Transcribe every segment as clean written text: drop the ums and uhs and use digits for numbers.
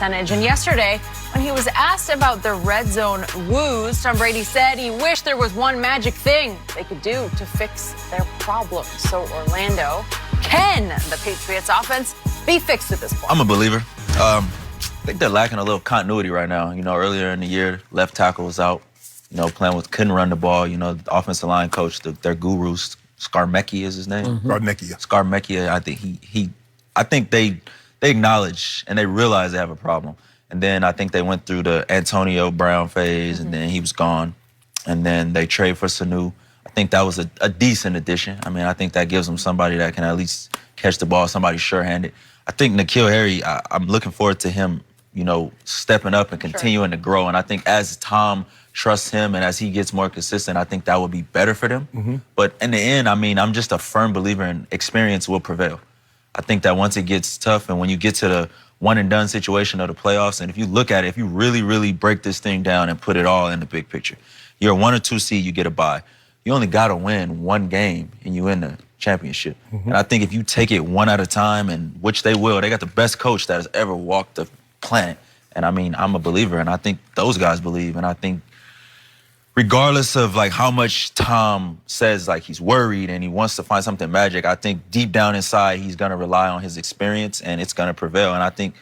percentage. And yesterday, when he was asked about the red zone woes, Tom Brady said he wished there was one magic thing they could do to fix their problems. So Orlando, can the Patriots offense be fixed at this point? I'm a believer. I think they're lacking a little continuity right now. You know, earlier in the year, left tackle was out. You know, couldn't run the ball. You know, the offensive line coach, their guru, Scarmecchia is his name. Scarmecchia. I think they acknowledge and they realize they have a problem. And then I think they went through the Antonio Brown phase, and then he was gone. And then they trade for Sanu. I think that was a decent addition. I mean, I think that gives them somebody that can at least catch the ball, somebody sure-handed. I think N'Keal Harry, I'm looking forward to him, you know, stepping up and continuing to grow. And I think as Tom trusts him and as he gets more consistent, I think that would be better for them. But in the end, I mean, I'm just a firm believer in experience will prevail. I think that once it gets tough and when you get to the one-and-done situation of the playoffs, and if you look at it, if you really, really break this thing down and put it all in the big picture, you're a 1 or 2 seed, you get a bye. You only got to win one game and you win the championship. And I think if you take it one at a time, and which they will, they got the best coach that has ever walked the planet. And I mean, I'm a believer, and I think those guys believe. And I think regardless of like how much Tom says like he's worried and he wants to find something magic, I think deep down inside he's gonna rely on his experience and it's gonna prevail. And I think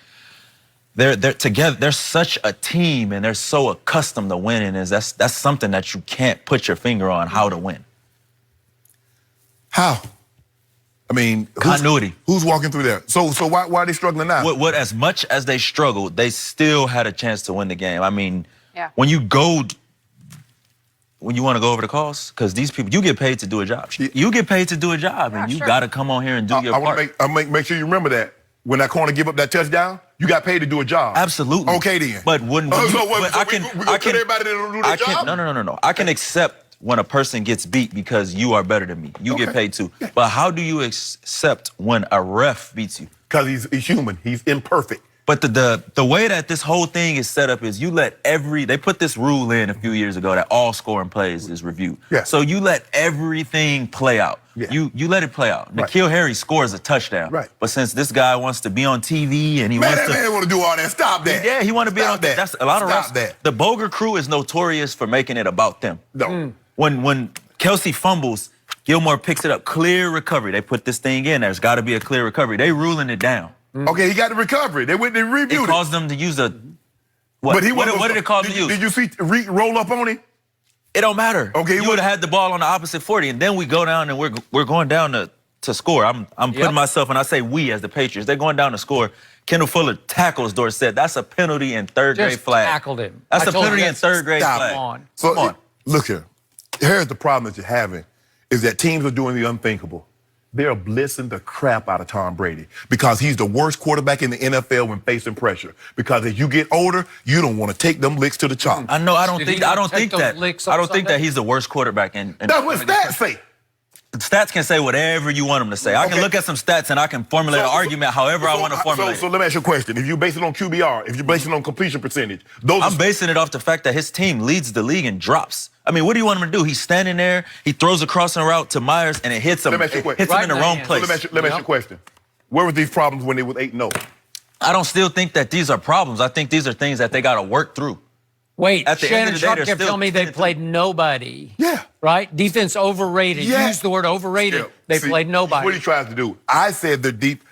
they're together. They're such a team, and they're so accustomed to winning. That's something that you can't put your finger on how to win. How? I mean, continuity. Who's walking through there? So why are they struggling now? What as much as they struggled, they still had a chance to win the game. I mean, when you want to go over the calls, because these people, you get paid to do a job. You get paid to do a job, and you got to come on here and do your part. I make sure you remember that. When that corner give up that touchdown, you got paid to do a job. Absolutely. Okay, then. But when we gonna tell everybody to do their job? No. I can accept when a person gets beat because you are better than me. You get paid too. But how do you accept when a ref beats you? Because he's human. He's imperfect. But the way that this whole thing is set up is you let they put this rule in a few years ago that all scoring plays is reviewed. So you let everything play out. You let it play out. N'Keal Harry scores a touchdown. But since this guy wants to be on TV and he wants to... Man want to do all that. Stop that. Yeah, he want to be on that. That's a lot of refs. The Boger crew is notorious for making it about them. No. When Kelsey fumbles, Gilmore picks it up. Clear recovery. They put this thing in. There's got to be a clear recovery. They ruling it down. Okay, he got the recovery. They went and reviewed it. It caused them to use a... What did it cause them to use? Did you see Reed roll up on him? It don't matter. Okay, you would have had the ball on the opposite 40, and then we go down and we're going down to score. I'm putting myself, and I say we as the Patriots. They're going down to score. Kendall Fuller tackles Dorsett. That's a penalty in third-grade flag. Tackled him. That's a penalty in third-grade flag. Come on. Look here. Here's the problem that you're having, is that teams are doing the unthinkable. They're blitzing the crap out of Tom Brady because he's the worst quarterback in the NFL when facing pressure. Because as you get older, you don't want to take them licks to the chop. I know. I don't think that he's the worst quarterback. That's what stats say. Stats can say whatever you want them to say. I can look at some stats and I can formulate an argument however I want to formulate it. So let me ask you a question. If you base it on QBR, if you base it on completion percentage, I'm basing it off the fact that his team leads the league in drops. I mean, what do you want him to do? He's standing there, he throws a crossing route to Myers, and it hits him. Hits him in the wrong place. Let me ask you a question. Where were these problems when they was 8-0? I don't still think that these are problems. I think these are things that they got to work through. Wait, Shannon Sharp kept telling me they played nobody. Yeah. Right? Defense overrated. Use the word overrated. They played nobody. What he tries to do. I said they're deep.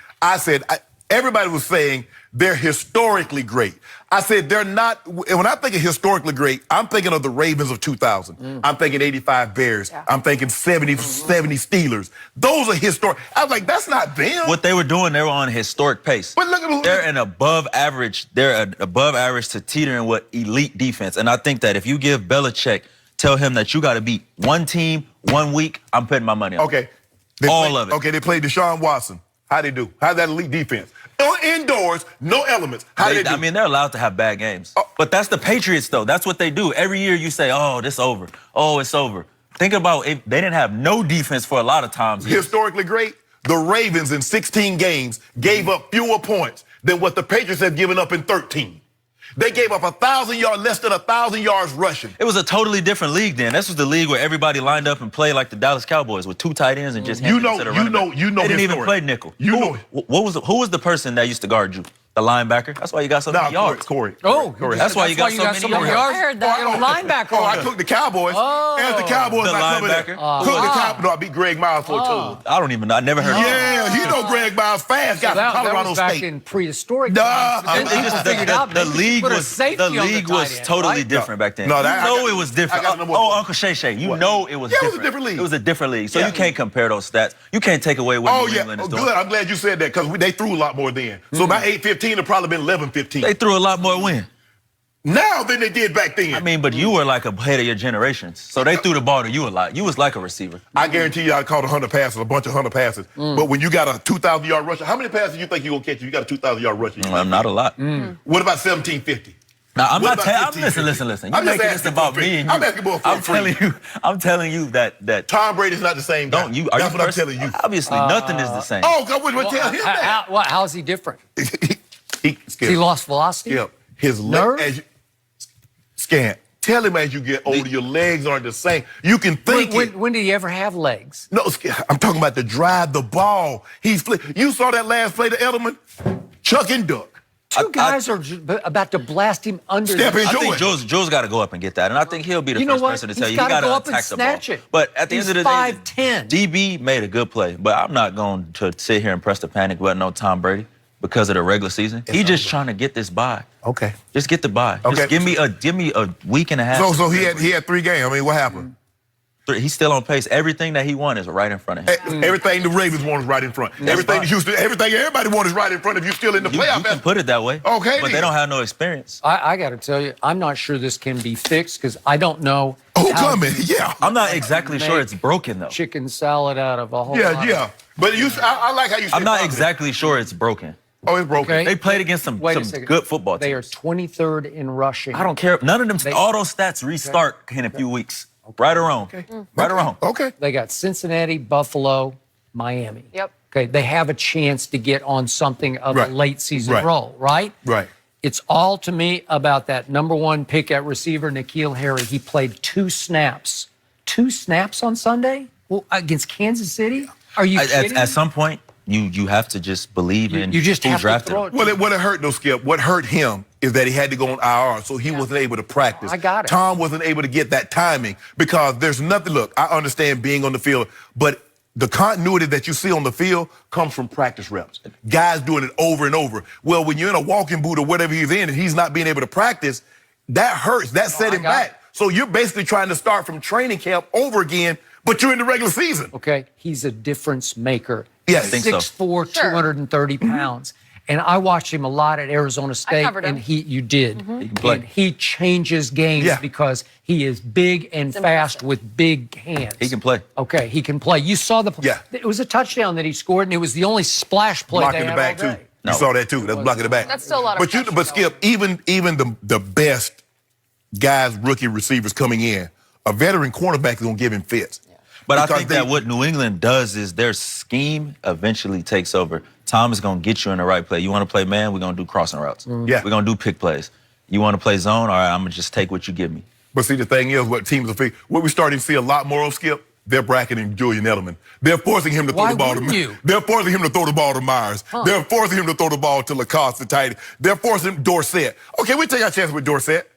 Everybody was saying they're historically great. I said they're not. When I think of historically great, I'm thinking of the Ravens of 2000. I'm thinking 85 Bears. I'm thinking 70 Steelers. Those are historic. I was like, that's not them. What they were doing, they were on a historic pace. But look at they're an above average. They're an above average to teetering with elite defense. And I think that if you give Belichick, tell him that you got to beat one team 1 week, I'm putting my money on. Okay. All of it. Okay, they played Deshaun Watson. How'd they do? How's that elite defense? Indoors, no elements. How did they do? I mean, they're allowed to have bad games. But that's the Patriots, though. That's what they do. Every year you say, oh, this over. Oh, it's over. Think about if they didn't have no defense for a lot of times. Historically great, the Ravens in 16 games gave up fewer points than what the Patriots have given up in 13. They gave up less than 1,000 yards rushing. It was a totally different league then. This was the league where everybody lined up and played like the Dallas Cowboys with 2 tight ends and just handed it to the running back. They didn't even play nickel. Who was the person that used to guard you? The linebacker. That's why you got so many yards. Corey. Oh, That's why you got so many yards. I heard that. Linebacker. Oh, I took the Cowboys. As the Cowboys, The I covered linebacker. that. Took the Cowboys. No, I beat Greg Miles for a total. I don't even know. I never heard of it. Yeah, you know Greg Miles fast. Got that Colorado was back State. in prehistoric Nah, times. But then it people just- figured out The maybe league put a was safety on was tight end, totally right? different back then. No, You that- know I got- it was different. I got number one. Oh, Uncle Shay Shay, you know it was Yeah, it different. was a different league. It was a different league. So Yeah. you can't compare those stats. You can't take away what Oh, New yeah. England Oh, is doing. good. I'm glad you said that because they threw a lot more then. So about 8-15, it probably been 11-15. They threw a lot more win. Now than they did back then. I mean, but you were like ahead of your generations. So they threw the ball to you a lot. You was like a receiver. I guarantee you I caught 100 passes, a bunch of 100 passes. But when you got a 2,000-yard rusher, how many passes do you think you're going to catch if you got a 2,000-yard rusher? Not a lot. What about 1750? Now I'm What not about telling. Listen. 1550? You're I'm just making this asking about for free. me and you. I'm asking for free. I'm telling you that. Tom Brady's not the same guy. Don't you? That's what I'm telling you. Obviously, nothing is the same. Oh, God, what tell him that? How's he different? He He lost velocity? Yeah. His Nerve? legs. Scant. Tell him as you get older, your legs aren't the same. You can think it. When did he ever have legs? No, I'm talking about to drive the ball. You saw that last play to Edelman? Chuck and duck. Two guys are about to blast him under Step the in. I think Joe. Joe's got to go up and get that, and I think he'll be the You know first what? person to tell He's you. You gotta got to go up and attack the ball. snatch it. But at the He's end of the day, 5'10". DB made a good play. But I'm not going to sit here and press the panic button on Tom Brady because of the regular season. He's just trying to get this bye. Okay. Just get the bye. Okay. Just give me a week and a half. So he had 3 games. I mean, what happened? He's still on pace. Everything that he won is right in front of him. Everything the Ravens want is right in front. Everything the Houston, everything everybody wants is right in front of you still in the You playoff. can put it that way. Okay, But they then. don't have no experience. I got to tell you, I'm not sure this can be fixed because I don't know. Oh, how coming, yeah. I'm not exactly sure it's broken, though. chicken salad out of a whole Yeah, lot yeah. But I like how you say I'm not positive. exactly sure it's broken. Oh, it's broken. Okay. They played against some Wait a second. good football They are teams. 23rd in rushing. I don't care. None of them, all those stats restart in a few weeks. Right or wrong. Right or wrong. Okay. They got Cincinnati, Buffalo, Miami. Yep. Okay, they have a chance to get on something of Right. a late season Right. roll, right? Right. It's all to me about that number 1 pick at receiver, N'Keal Harry. He played 2 snaps. 2 snaps on Sunday? Well, against Kansas City? Are you kidding? At some point, you have to just believe in you just who have to drafted throw him. it. What it hurt though, Skip, what hurt him is that he had to go on IR, so he wasn't able to practice. I got it. Tom wasn't able to get that timing because there's nothing. Look, I understand being on the field, but the continuity that you see on the field comes from practice reps. Guys doing it over and over. Well, when you're in a walking boot or whatever he's in and he's not being able to practice, that hurts. That set him got back. it. So you're basically trying to start from training camp over again, but you're in the regular season. Okay, he's a difference maker. Yes. I think so. 6'4", Sure. 230 pounds. And I watched him a lot at Arizona State. covered him. And you did. He can play. And he changes games Yeah. because he is big and fast with big hands. He can play. Okay, he can play. You saw the play. Yeah. It was a touchdown that he scored, and it was the only splash play Block they in the had back all too. day. No. You saw that too. That's block in the back. That's still a lot of But pressure, Skip, even the best guys, rookie receivers coming in, a veteran cornerback is gonna give him fits. But I Because think that what New England does is their scheme eventually takes over. Tom is going to get you in the right play. You want to play man, we're going to do crossing routes. Yeah. We're going to do pick plays. You want to play zone? All right, I'm going to just take what you give me. But see, the thing is, what teams are what we're starting to see a lot more of, Skip, they're bracketing Julian Edelman. They're forcing him to throw Why the ball wouldn't to you? They're forcing him to throw the ball to Myers. They're forcing him to throw the ball to Lacoste, the tight end. They're forcing Dorsett. Okay, we take our chance with Dorsett.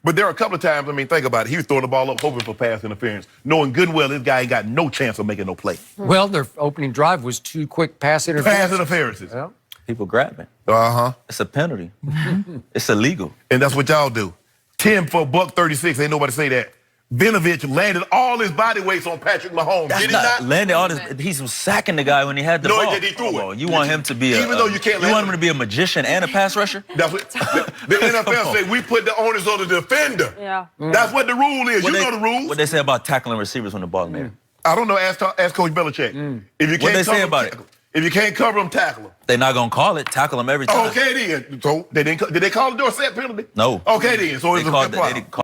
But there are a couple of times, I mean, think about it. He was throwing the ball up, hoping for pass interference, knowing good and well this guy ain't got no chance of making no play. Well, their opening drive was 2 quick pass interferences. Pass interferences. Yeah. People grabbing. Uh-huh. It's a penalty. It's illegal. And that's what y'all do. 10 for $136. Ain't nobody say that. Vinovich landed all his body weights on Patrick Mahomes. That's Did he not? landed all this. He's sacking the guy when he had the No, ball. he threw it. Come on, you want him to be Even though you can't you land want him him. to be a magician and a pass rusher? That's what the NFL say. We put the onus on the defender. Yeah. That's what the rule is. You know the rules. What they say about tackling receivers when the ball in the air? I don't know. Ask Coach Belichick. If you can't What'd they cover say him, about it? tackle him. If you can't cover him, tackle him. They're not gonna call it. Tackle him every time. Okay then. So they didn't. Did they call the Dorsett penalty? No. Okay then. So They it's a called. They problem. didn't call